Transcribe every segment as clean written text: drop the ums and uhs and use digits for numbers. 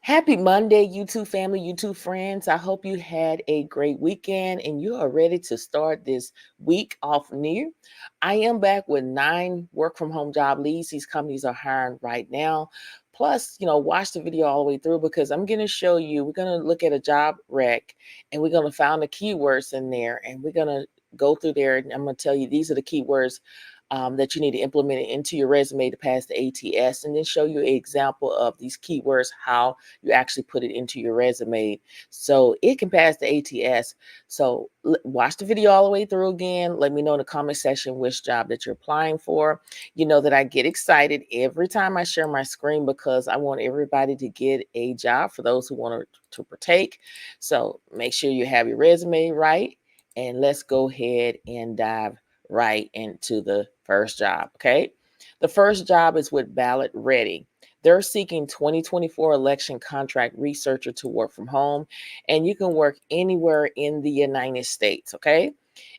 Happy Monday, YouTube family, YouTube friends. I hope you had a great weekend and you are ready to start this week off new. I am back with 9 work from home job leads. These companies are hiring right now. Plus, watch the video all the way through because I'm going to show you, we're going to look at a job rec and we're going to find the keywords in there and we're going to go through there and I'm going to tell you these are the keywords that you need to implement it into your resume to pass the ATS, and then show you an example of these keywords, how you actually put it into your resume so it can pass the ATS. So watch the video all the way through again. Let me know in the comment section which job that you're applying for. You know that I get excited every time I share my screen because I want everybody to get a job for those who want to partake. So make sure you have your resume right, and let's go ahead and dive right into the first job. Okay. The first job is with Ballot Ready. They're seeking 2024 election contract researcher to work from home, and you can work anywhere in the United States. Okay.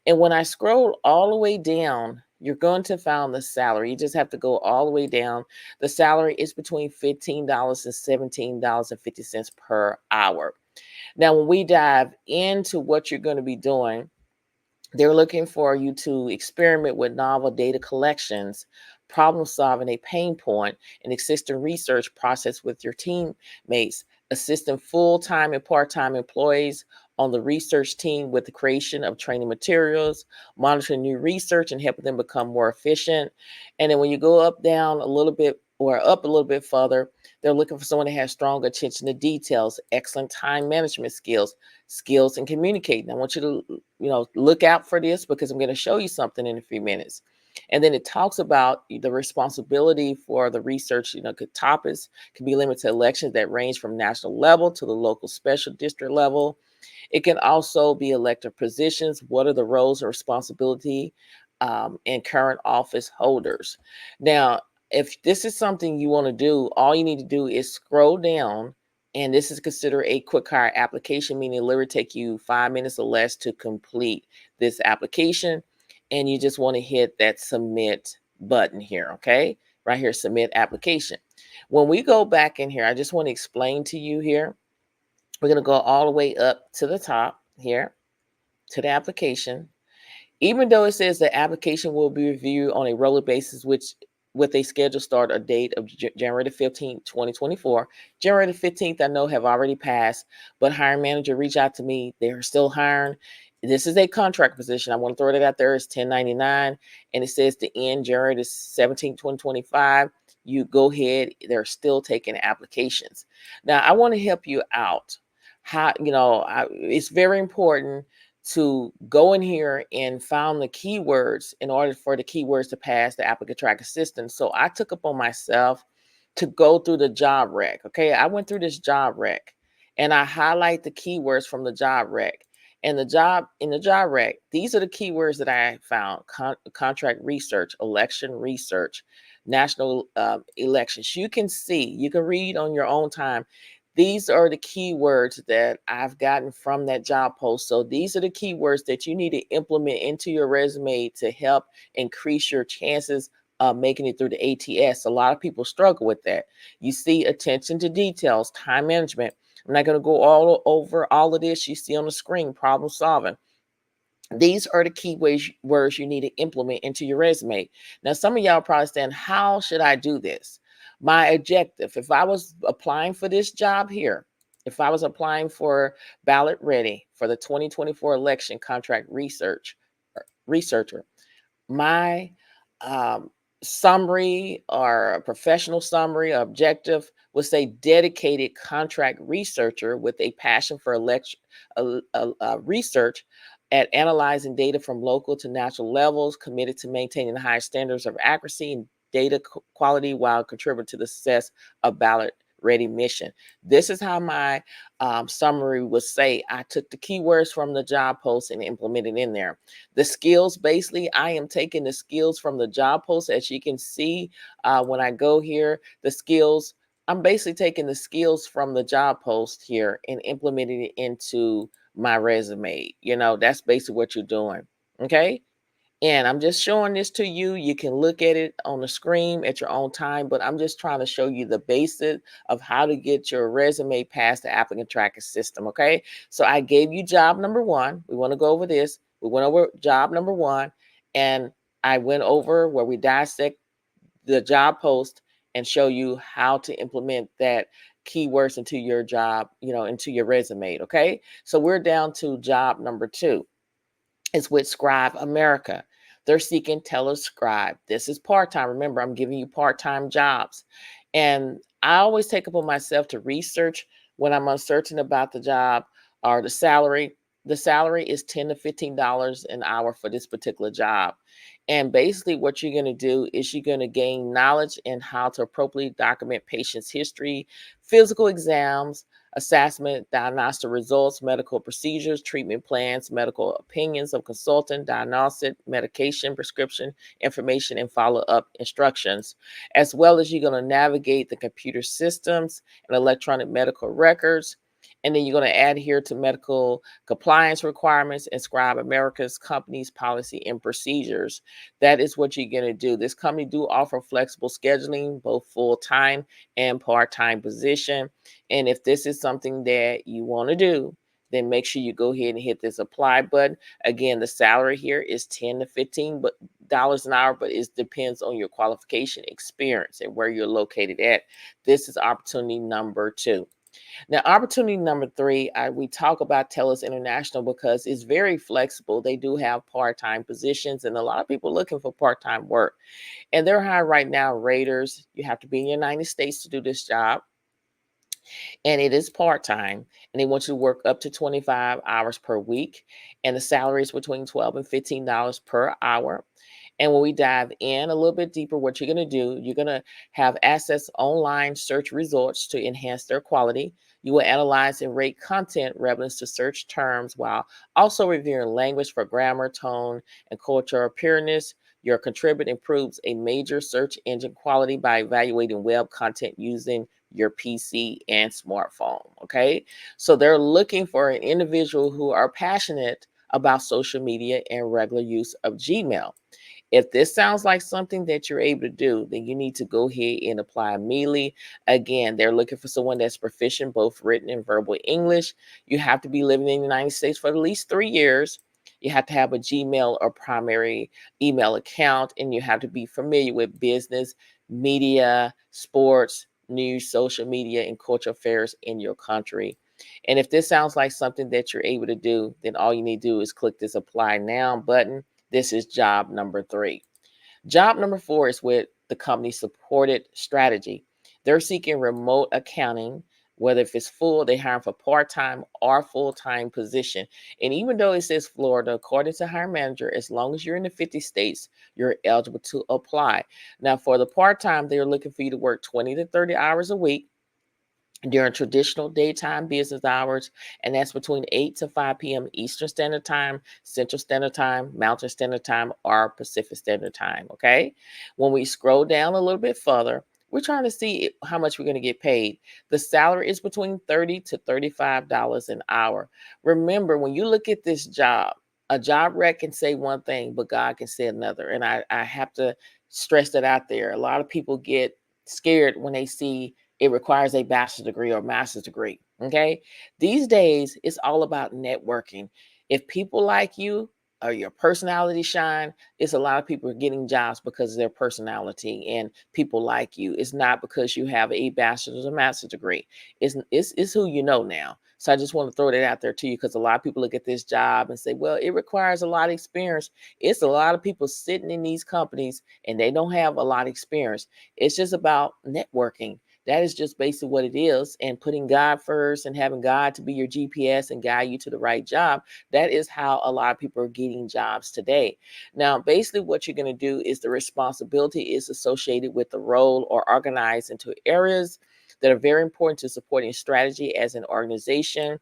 And when I scroll all the way down, you're going to find the salary. You just have to go all the way down. The salary is between $15 and $17.50 per hour. Now, when we dive into what you're going to be doing, they're looking for you to experiment with novel data collections, problem solving a pain point, and assisting research process with your teammates, assisting full-time and part-time employees on the research team with the creation of training materials, monitoring new research and helping them become more efficient. And then when you go down a little bit or up a little bit further, they're looking for someone that has strong attention to details, excellent time management skills in communicating. I want you to look out for this because I'm going to show you something in a few minutes. And then it talks about the responsibility for the research. Topics can be limited to elections that range from national level to the local special district level. It can also be elected positions. What are the roles and responsibility in current office holders? Now, if this is something you want to do, all you need to do is scroll down, and this is considered a quick hire application, meaning it literally take you 5 minutes or less to complete this application. And you just want to hit that submit button here, okay? Right here, submit application. When we go back in here, I just want to explain to you here. We're going to go all the way up to the top here to the application. Even though it says the application will be reviewed on a rolling basis, which with a scheduled start or date of January the 15th, 2024. January the 15th, I know have already passed, but hiring manager reached out to me. They're still hiring. This is a contract position. I want to throw that out there. It's 1099, and it says to end January the 17th, 2025. You go ahead. They're still taking applications. Now, I want to help you out. It's very important to go in here and found the keywords in order for the keywords to pass the applicant track assistant. So I took upon myself to go through the job rec. Okay, I went through this job rec and I highlight the keywords from the job rec. And in the job rec, these are the keywords that I found: contract research, election research, national elections. You can see, you can read on your own time. These are the keywords that I've gotten from that job post. So these are the keywords that you need to implement into your resume to help increase your chances of making it through the ATS. A lot of people struggle with that. You see attention to details, time management. I'm not going to go all over all of this you see on the screen, problem solving. These are the key words you need to implement into your resume. Now, some of y'all probably saying, how should I do this? My objective, if I was applying for this job here, if I was applying for Ballot Ready for the 2024 election contract researcher, my summary or a professional summary or objective would say dedicated contract researcher with a passion for election research at analyzing data from local to national levels, committed to maintaining high standards of accuracy and data quality while contributing to the success of Ballot Ready mission. This is how my summary would say. I took the keywords from the job post and implemented in there. The skills, basically, I am taking the skills from the job post. As you can see, when I go here, the skills, I'm basically taking the skills from the job post here and implementing it into my resume. That's basically what you're doing. Okay. And I'm just showing this to you. You can look at it on the screen at your own time, but I'm just trying to show you the basic of how to get your resume past the applicant tracking system. Okay. So I gave you job number one. We want to go over this. We went over job number one, and I went over where we dissect the job post and show you how to implement that keywords into your job, into your resume. Okay. So we're down to job number two. Is with Scribe America. They're seeking Telus Scribe. This is part-time. Remember, I'm giving you part-time jobs. And I always take upon myself to research when I'm uncertain about the job or the salary. The salary is $10 to $15 an hour for this particular job. And basically, what you're going to do is you're going to gain knowledge in how to appropriately document patients' history, physical exams, assessment, diagnostic results, medical procedures, treatment plans, medical opinions of consultant, diagnostic, medication, prescription information, and follow-up instructions, as well as you're going to navigate the computer systems and electronic medical records. And then you're going to adhere to medical compliance requirements and Scribe America's company's policy and procedures. That is what you're going to do. This company do offer flexible scheduling, both full-time and part-time position. And if this is something that you want to do, then make sure you go ahead and hit this apply button. Again, the salary here is $10 to $15 an hour, but it depends on your qualification, experience, and where you're located at. This is opportunity number two. Now, opportunity number three, we talk about Telus International because it's very flexible. They do have part-time positions, and a lot of people looking for part-time work. And they're hiring right now raters. You have to be in the United States to do this job, and it is part-time, and they want you to work up to 25 hours per week, and the salary is between $12 and $15 per hour. And when we dive in a little bit deeper, what you're going to do, you're going to have access online search results to enhance their quality. You will analyze and rate content relevance to search terms while also reviewing language for grammar, tone, and cultural appearance. Your contribute improves a major search engine quality by evaluating web content using your PC and smartphone. Okay. So they're looking for an individual who are passionate about social media and regular use of Gmail. If this sounds like something that you're able to do, then you need to go ahead and apply immediately. Again, they're looking for someone that's proficient, both written and verbal English. You have to be living in the United States for at least 3 years. You have to have a Gmail or primary email account, and you have to be familiar with business, media, sports, news, social media, and cultural affairs in your country. And if this sounds like something that you're able to do, then all you need to do is click this apply now button. This is job number three. Job number four is with the company Supported Strategy. They're seeking remote accounting, whether if it's full, they hire for part-time or full-time position. And even though it says Florida, according to hiring manager, as long as you're in the 50 states, you're eligible to apply. Now, for the part-time, they're looking for you to work 20 to 30 hours a week during traditional daytime business hours, and that's between 8 to 5 p.m. Eastern Standard Time, Central Standard Time, Mountain Standard Time, or Pacific Standard Time, okay? When we scroll down a little bit further, we're trying to see how much we're going to get paid. The salary is between $30 to $35 an hour. Remember, when you look at this job, a job rec can say one thing, but God can say another. And I have to stress that out there. A lot of people get scared when they see it requires a bachelor's degree or master's degree. Okay. These days, it's all about networking. If people like you or your personality shine, it's a lot of people are getting jobs because of their personality and people like you. It's not because you have a bachelor's or master's degree. It's who you know now. So I just want to throw that out there to you because a lot of people look at this job and say, well, it requires a lot of experience. It's a lot of people sitting in these companies and they don't have a lot of experience. It's just about networking. That is just basically what it is. And putting God first and having God to be your GPS and guide you to the right job. That is how a lot of people are getting jobs today. Now, basically what you're going to do is the responsibility is associated with the role or organized into areas that are very important to supporting strategy as an organization.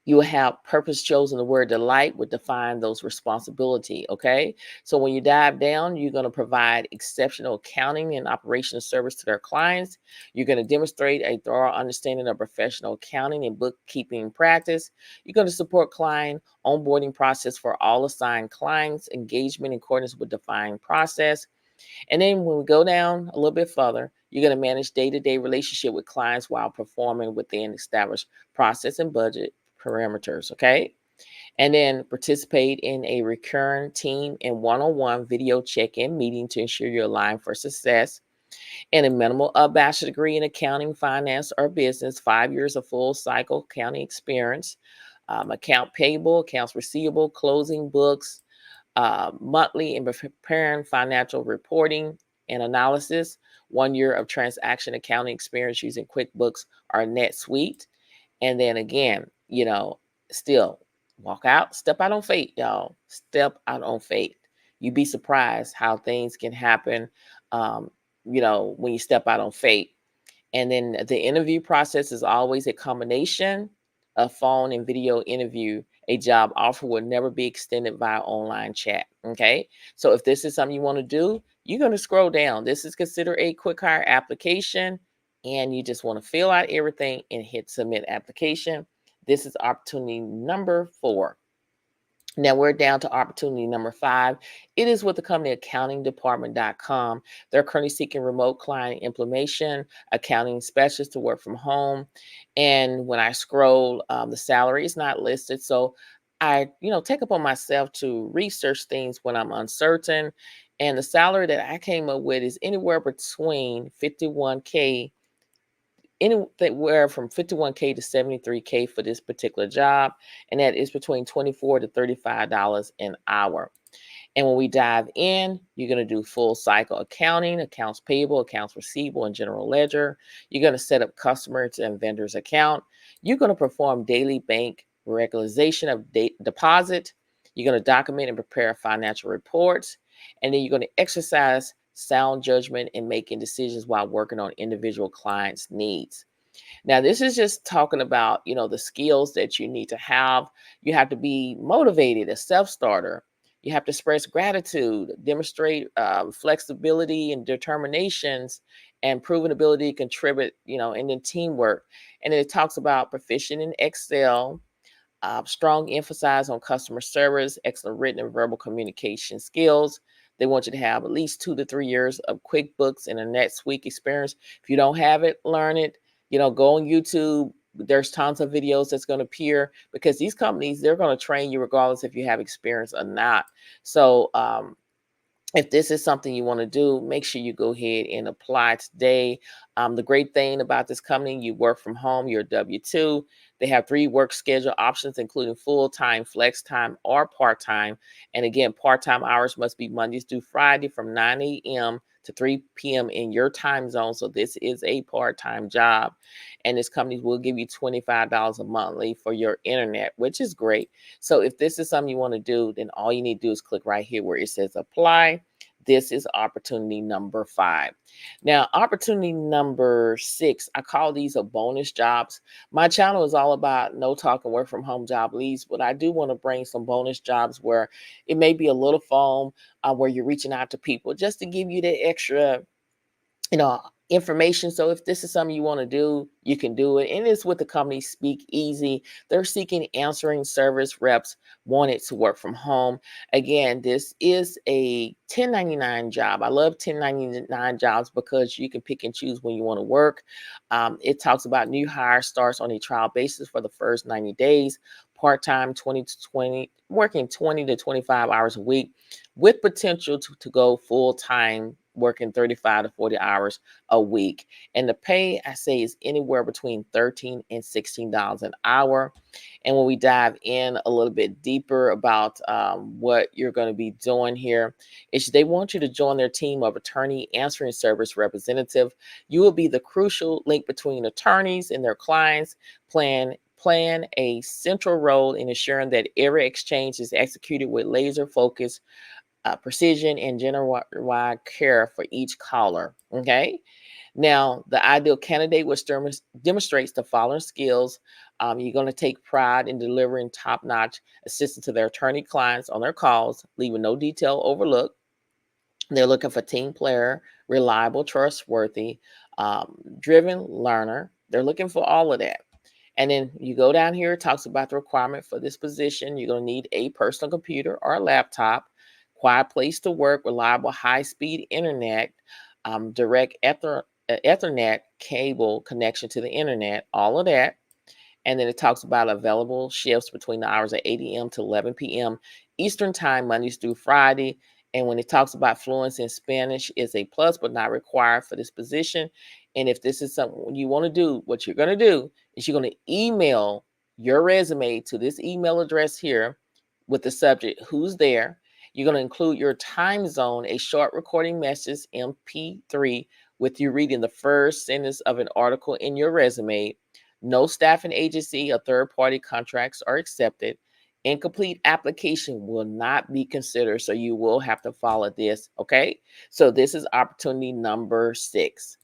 You will have purpose chosen. The word delight would define those responsibility. Okay. So when you dive down, you're going to provide exceptional accounting and operational service to their clients. You're going to demonstrate a thorough understanding of professional accounting and bookkeeping practice. You're going to support client onboarding process for all assigned clients, engagement in accordance with defined process. And then when we go down a little bit further, you're going to manage day-to-day relationship with clients while performing within established process and budget parameters. Okay. And then participate in a recurring team and one-on-one video check-in meeting to ensure you're aligned for success. And a minimal bachelor degree in accounting, finance, or business, 5 years of full cycle accounting experience, account payable, accounts receivable, closing books, monthly and preparing financial reporting and analysis, 1 year of transaction accounting experience using QuickBooks or NetSuite. And then again, still step out on faith, y'all. Step out on faith. You'd be surprised how things can happen, um, when you step out on faith. And then the interview process is always a combination of phone and video interview. A job offer will never be extended via online chat. Okay. So if this is something you want to do, you're going to scroll down. This is considered a quick hire application, and you just want to fill out everything and hit submit application. This is opportunity number 4. Now we're down to opportunity number 5. It is with the company accountingdepartment.com. They're currently seeking remote client implementation, accounting specialists to work from home. And when I scroll, the salary is not listed. So I, take upon myself to research things when I'm uncertain. And the salary that I came up with is anywhere from 51K to 73K for this particular job, and that is between $24 to $35 an hour. And when we dive in, you're going to do full cycle accounting, accounts payable, accounts receivable, and general ledger. You're going to set up customers and vendors account. You're going to perform daily bank regularization of deposit. You're going to document and prepare financial reports. And then you're going to exercise sound judgment in making decisions while working on individual clients' needs. Now, this is just talking about, the skills that you need to have. You have to be motivated, a self-starter. You have to express gratitude, demonstrate flexibility and determinations, and proven ability to contribute, and then teamwork. And then it talks about proficient in Excel, strong emphasis on customer service, excellent written and verbal communication skills. They want you to have at least 2 to 3 years of QuickBooks and a NetSuite experience. If you don't have it, learn it. Go on YouTube. There's tons of videos that's going to appear, because these companies, they're going to train you regardless if you have experience or not. So if this is something you want to do, make sure you go ahead and apply today. The great thing about this company, you work from home, you're W-2. They have 3 work schedule options, including full-time, flex time, or part-time. And again, part-time hours must be Mondays through Friday from 9 a.m. to 3 p.m. in your time zone. So this is a part-time job. And this company will give you $25 a monthly for your internet, which is great. So if this is something you want to do, then all you need to do is click right here where it says apply. This is opportunity number 5. Now, opportunity number 6, I call these a bonus jobs. My channel is all about no talk and work from home job leads, but I do want to bring some bonus jobs where it may be a little phone, where you're reaching out to people just to give you the extra, you know, information. So if this is something you want to do, you can do it. And it's with the company SpeakEasy. They're seeking answering service reps wanted to work from home. Again, this is a 1099 job. I love 1099 jobs because you can pick and choose when you want to work. It talks about new hire starts on a trial basis for the first 90 days, part-time 20 to 20, working 20 to 25 hours a week, with potential to go full-time, working 35 to 40 hours a week. And the pay, I say, is anywhere between $13 and $16 an hour. And when we dive in a little bit deeper about what you're going to be doing here, is they want you to join their team of attorney answering service representative. You will be the crucial link between attorneys and their clients, plan a central role in ensuring that every exchange is executed with laser focus, precision, and general wide care for each caller. Okay. Now, the ideal candidate which demonstrates the following skills. You're going to take pride in delivering top-notch assistance to their attorney clients on their calls, leaving no detail overlooked. They're looking for team player, reliable, trustworthy, driven learner. They're looking for all of that. And then you go down here, it talks about the requirement for this position. You're going to need a personal computer or a laptop, quiet place to work, reliable high-speed internet, direct Ethernet cable connection to the internet, all of that. And then it talks about available shifts between the hours of 8 a.m. to 11 p.m. Eastern Time, Mondays through Friday. And when it talks about fluency in Spanish, is a plus but not required for this position. And if this is something you want to do, what you're going to do is you're going to email your resume to this email address here with the subject, who's there. You're going to include your time zone, a short recording message, MP3, with you reading the first sentence of an article in your resume. No staffing agency or third-party contracts are accepted. Incomplete application will not be considered, so you will have to follow this, okay? So this is opportunity number 6.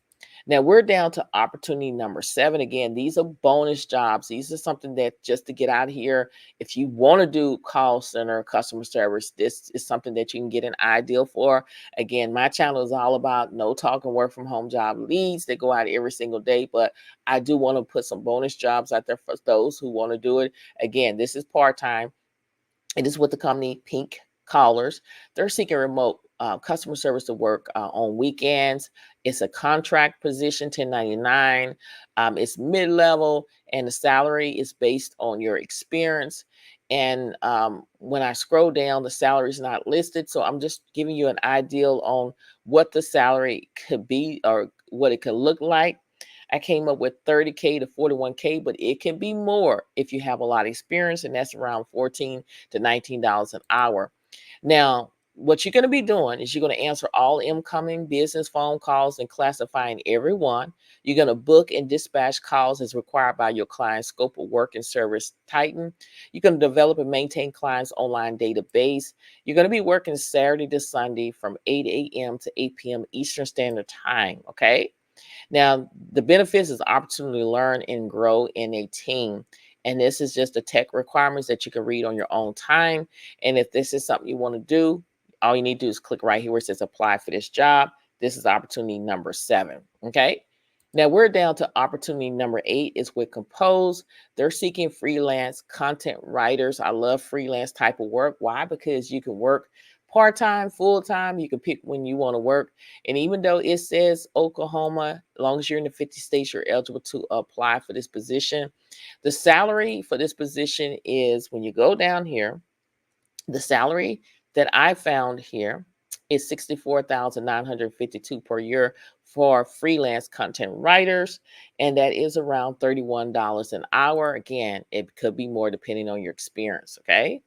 Now we're down to opportunity number 7. Again, these are bonus jobs. These are something that just to get out of here. If you want to do call center, customer service, this is something that you can get an ideal for. Again, my channel is all about no talking work from home job leads that go out every single day, but I do want to put some bonus jobs out there for those who want to do it. Again, this is part-time. It is with the company Pink Collars. They're seeking remote customer service to work on weekends. It's a contract position, 1099. It's mid-level, and the salary is based on your experience. And when I scroll down, the salary is not listed. So I'm just giving you an ideal on what the salary could be or what it could look like. I came up with 30K to 41K, but it can be more if you have a lot of experience, and that's around $14 to $19 an hour. Now, what you're going to be doing is you're going to answer all incoming business phone calls and classifying every one. You're going to book and dispatch calls as required by your client's scope of work and service titan. You're going to develop and maintain clients' online database. You're going to be working Saturday to Sunday from 8 a.m. to 8 p.m. Eastern Standard Time, okay? Now, the benefits is opportunity to learn and grow in a team. And this is just the tech requirements that you can read on your own time. And if this is something you want to do, all you need to do is click right here where it says apply for this job. This is opportunity number 7. Okay. Now we're down to opportunity number 8 is with Compose. They're seeking freelance content writers. I love freelance type of work. Why? Because you can work part-time, full-time. You can pick when you want to work. And even though it says Oklahoma, as long as you're in the 50 states, you're eligible to apply for this position. The salary for this position is, when you go down here, the salary that I found here is $64,952 per year for freelance content writers, and that is around $31 an hour. Again, it could be more depending on your experience, okay?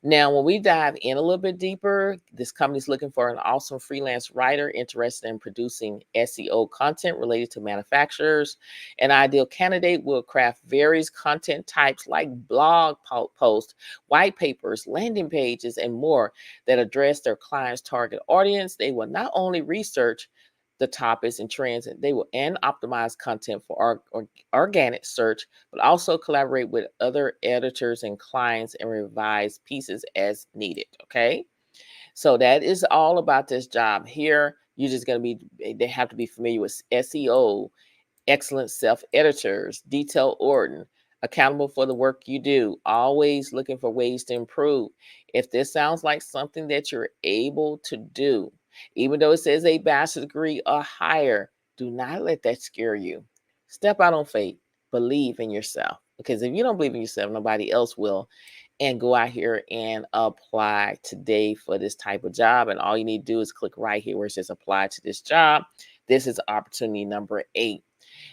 Now, when we dive in a little bit deeper, this company is looking for an awesome freelance writer interested in producing SEO content related to manufacturers. An ideal candidate will craft various content types like blog posts, white papers, landing pages, and more that address their client's target audience. They will not only research the topics and trends, and they will optimize content for organic search, but also collaborate with other editors and clients and revise pieces as needed. Okay, so that is all about this job here. You're just going to be, they have to be familiar with SEO, excellent self-editors, detailed ordering, accountable for the work you do, always looking for ways to improve. If this sounds like something that you're able to do, even though it says a bachelor's degree or higher, do not let that scare you. Step out on faith. Believe in yourself. Because if you don't believe in yourself, nobody else will. And go out here and apply today for this type of job. And all you need to do is click right here where it says apply to this job. This is opportunity number 8.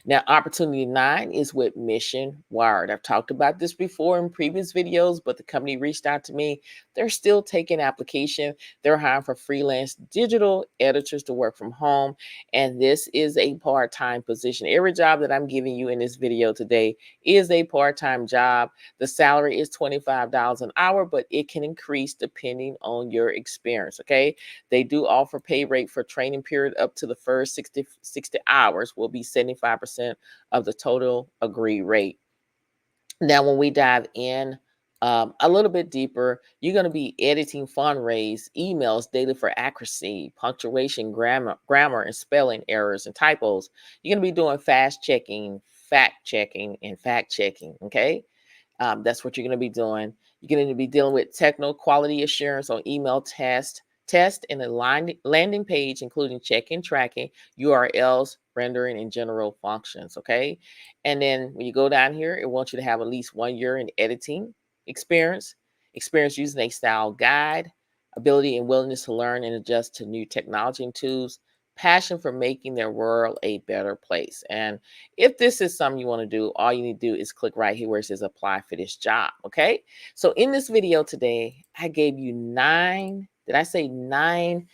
Now, opportunity 9 is with Mission Wired. I've talked about this before in previous videos, but the company reached out to me. They're still taking application. They're hiring for freelance digital editors to work from home. And this is a part-time position. Every job that I'm giving you in this video today is a part-time job. The salary is $25 an hour, but it can increase depending on your experience. Okay. They do offer pay rate for training period up to the first 60 hours will be 75% of the total agreed rate. Now, when we dive in a little bit deeper, you're going to be editing fundraise emails daily for accuracy, punctuation, grammar, and spelling errors and typos. You're going to be doing fast checking, and fact checking. Okay. That's what you're going to be doing. You're going to be dealing with technical quality assurance on email test and a landing page, including checking, tracking, URLs, rendering, and general functions. Okay. And then when you go down here, it wants you to have at least 1 year in editing experience using a style guide, ability and willingness to learn and adjust to new technology and tools, passion for making their world a better place. And if this is something you want to do, all you need to do is click right here where it says apply for this job. Okay. So in this video today, I gave you 9, did I say 9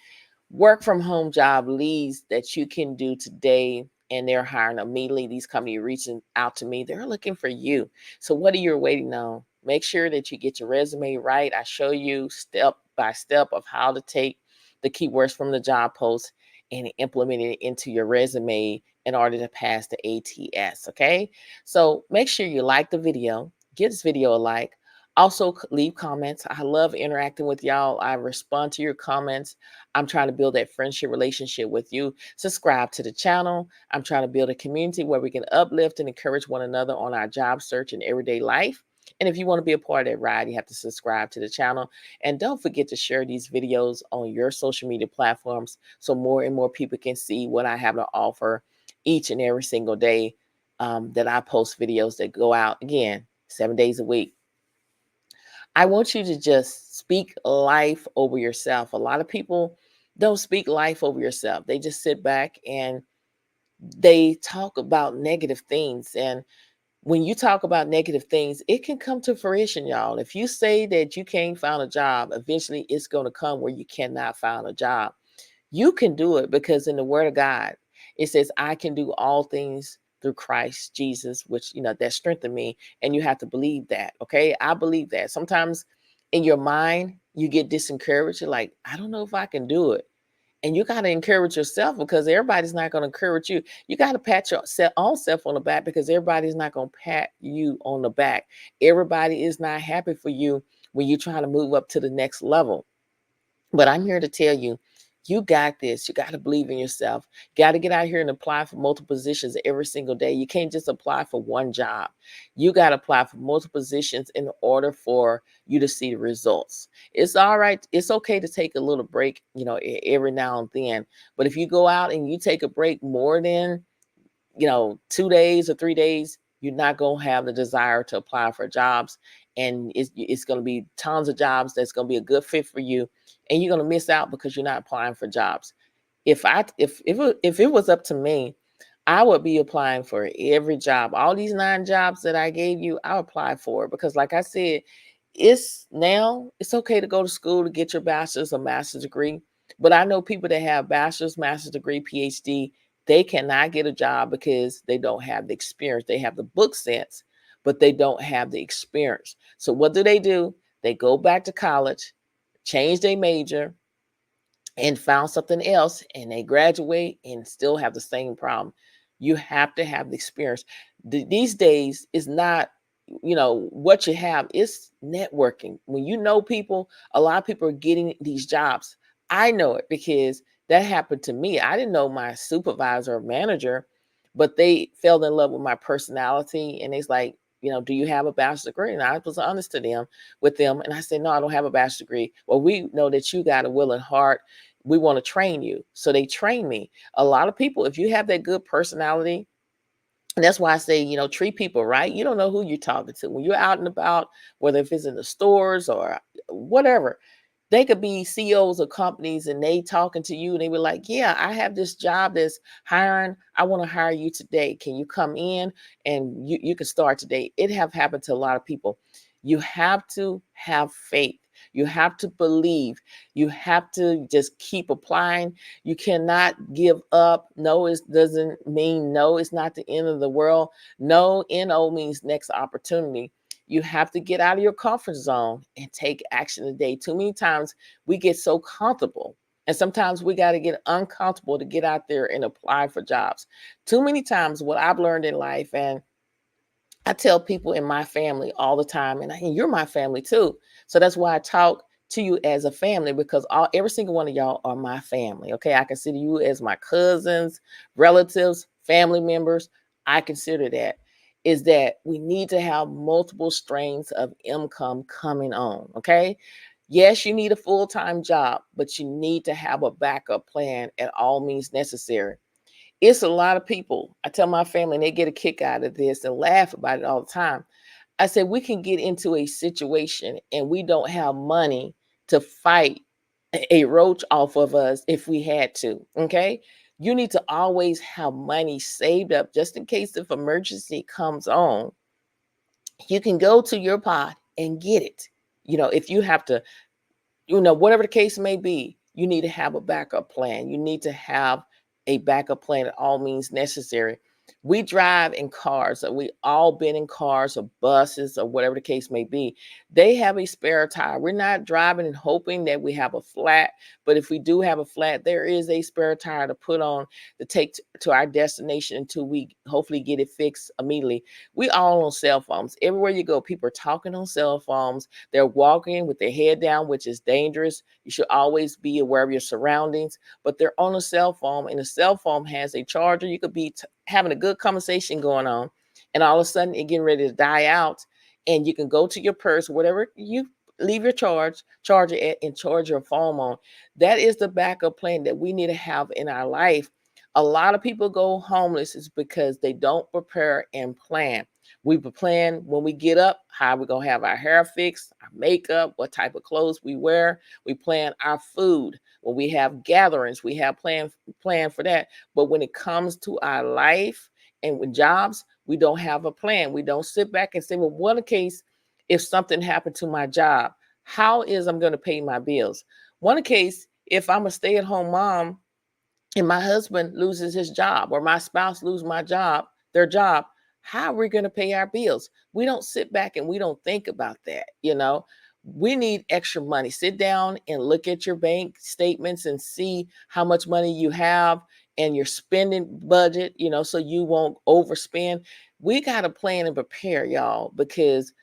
work from home job leads that you can do today, and they're hiring immediately. These companies reaching out to me, they're looking for you. So what are you waiting on? Make sure that you get your resume right. I show you step by step of how to take the keywords from the job post and implement it into your resume in order to pass the ATS. Okay. So make sure you like the video, give this video a like. Also, leave comments. I love interacting with y'all. I respond to your comments. I'm trying to build that friendship relationship with you. Subscribe to the channel. I'm trying to build a community where we can uplift and encourage one another on our job search and everyday life. And if you want to be a part of that ride, you have to subscribe to the channel. And don't forget to share these videos on your social media platforms so more and more people can see what I have to offer each and every single day that I post videos that go out, again, 7 days a week. I want you to just speak life over yourself. A lot of people don't speak life over yourself. They just sit back and they talk about negative things. And when you talk about negative things, it can come to fruition, y'all. If you say that you can't find a job, eventually it's going to come where you cannot find a job. You can do it because in the word of God, it says, I can do all things through Christ Jesus, which, that strengthened me. And you have to believe that. Okay. I believe that. Sometimes in your mind, you get disencouraged. You're like, I don't know if I can do it. And you got to encourage yourself because everybody's not going to encourage you. You got to pat your own self on the back because everybody's not going to pat you on the back. Everybody is not happy for you when you're trying to move up to the next level. But I'm here to tell you, you got this. You got to believe in yourself. Got to get out here and apply for multiple positions every single day. You can't just apply for one job. You got to apply for multiple positions in order for you to see the results. It's all right. It's okay to take a little break, every now and then. But if you go out and you take a break more than 2 days or 3 days, you're not going to have the desire to apply for jobs. And it's going to be tons of jobs that's going to be a good fit for you. And you're going to miss out because you're not applying for jobs. If it was up to me, I would be applying for every job. All these 9 jobs that I gave you, I apply for it because, like I said, it's okay to go to school to get your bachelor's or master's degree. But I know people that have bachelor's, master's degree, PhD, they cannot get a job because they don't have the experience. They have the book sense, but they don't have the experience. So what do? They go back to college, change their major, and found something else, and they graduate and still have the same problem. You have to have the experience. These days is not, what you have, it's networking. When you know people, a lot of people are getting these jobs. I know it because that happened to me. I didn't know my supervisor or manager, but they fell in love with my personality, and it's like, do you have a bachelor's degree? And I was honest to them with them. And I said, no, I don't have a bachelor's degree. Well, we know that you got a willing heart. We want to train you. So they train me. A lot of people, if you have that good personality, and that's why I say, treat people right. You don't know who you're talking to. When you're out and about, whether if it's in the stores or whatever, They could be CEOs of companies and they talking to you and they were like, yeah, I have this job that's hiring. I want to hire you today. Can you come in and you can start today? It have happened to a lot of people. You have to have faith. You have to believe. You have to just keep applying. You cannot give up. No, it doesn't mean no. It's not the end of the world. No, NO means next opportunity. You have to get out of your comfort zone and take action today. Too many times we get so comfortable, and sometimes we got to get uncomfortable to get out there and apply for jobs. Too many times, what I've learned in life, and I tell people in my family all the time, and you're my family too. So that's why I talk to you as a family, because every single one of y'all are my family. Okay. I consider you as my cousins, relatives, family members. I consider that is that we need to have multiple streams of income coming on. Okay. Yes, you need a full-time job, but you need to have a backup plan at all means necessary. It's a lot of people. I tell my family, and they get a kick out of this and laugh about it all the time. I said, we can get into a situation and we don't have money to fight a roach off of us if we had to. Okay. You need to always have money saved up just in case if emergency comes on. You can go to your pot and get it. If you have to, whatever the case may be, you need to have a backup plan. You need to have a backup plan at all means necessary. We drive in cars, or we all been in cars or buses or whatever the case may be. They have a spare tire. We're not driving and hoping that we have a flat, but if we do have a flat, there is a spare tire to put on to take to our destination until we hopefully get it fixed immediately. We all on cell phones. Everywhere you go, people are talking on cell phones. They're walking with their head down, which is dangerous. You should always be aware of your surroundings, but they're on a cell phone, and the cell phone has a charger. You could be having a good conversation going on, and all of a sudden it getting ready to die out, and you can go to your purse, whatever you leave your charger at, and charge your phone on. That is the backup plan that we need to have in our life. A lot of people go homeless is because they don't prepare and plan. We plan when we get up, how we're going to have our hair fixed, our makeup, what type of clothes we wear. We plan our food. When we have gatherings, we have plan for that. But when it comes to our life and with jobs, we don't have a plan. We don't sit back and say, well, what a case if something happened to my job? How is I'm going to pay my bills? One case, if I'm a stay-at-home mom and my husband loses his job, or my spouse loses their job, how are we going to pay our bills? We don't sit back and we don't think about that. We need extra money. Sit down and look at your bank statements and see how much money you have and your spending budget, so you won't overspend. We got to plan and prepare, y'all, because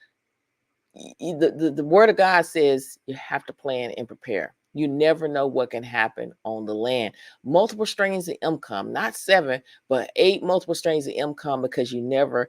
the word of God says you have to plan and prepare. You never know what can happen on the land. Multiple streams of income, not 7, but 8 multiple streams of income, because you never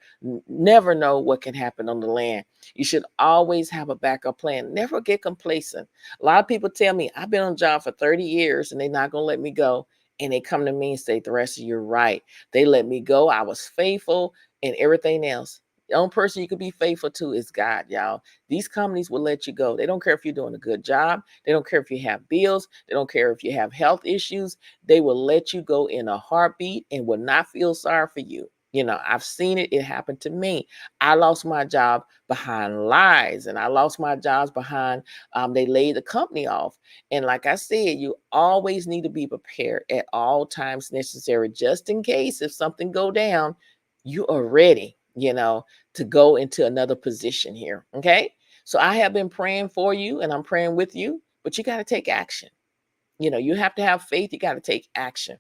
know what can happen on the land. You should always have a backup plan. Never get complacent. A lot of people tell me, I've been on a job for 30 years and they're not going to let me go. And they come to me and say, Theresa, you're right. They let me go. I was faithful and everything else. The only person you could be faithful to is God, y'all. These companies will let you go. They don't care if you're doing a good job. They don't care if you have bills. They don't care if you have health issues. They will let you go in a heartbeat and will not feel sorry for you. I've seen it. It happened to me. I lost my job behind lies, and I lost my jobs behind they laid the company off. And like I said, you always need to be prepared at all times necessary, just in case if something go down, you are ready, to go into another position here. Okay. So I have been praying for you and I'm praying with you, but you got to take action. You have to have faith. You got to take action.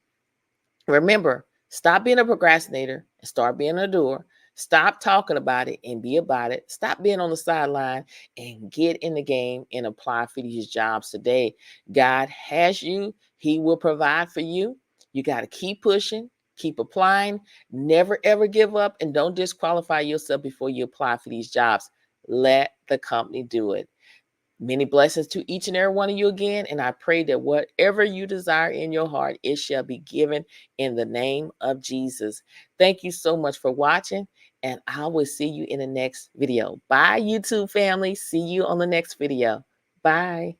Remember, stop being a procrastinator and start being a doer. Stop talking about it and be about it. Stop being on the sideline and get in the game and apply for these jobs today. God has you. He will provide for you. You got to keep pushing, keep applying, never ever give up, and don't disqualify yourself before you apply for these jobs. Let the company do it. Many blessings to each and every one of you again. And I pray that whatever you desire in your heart, it shall be given in the name of Jesus. Thank you so much for watching. And I will see you in the next video. Bye, YouTube family. See you on the next video. Bye.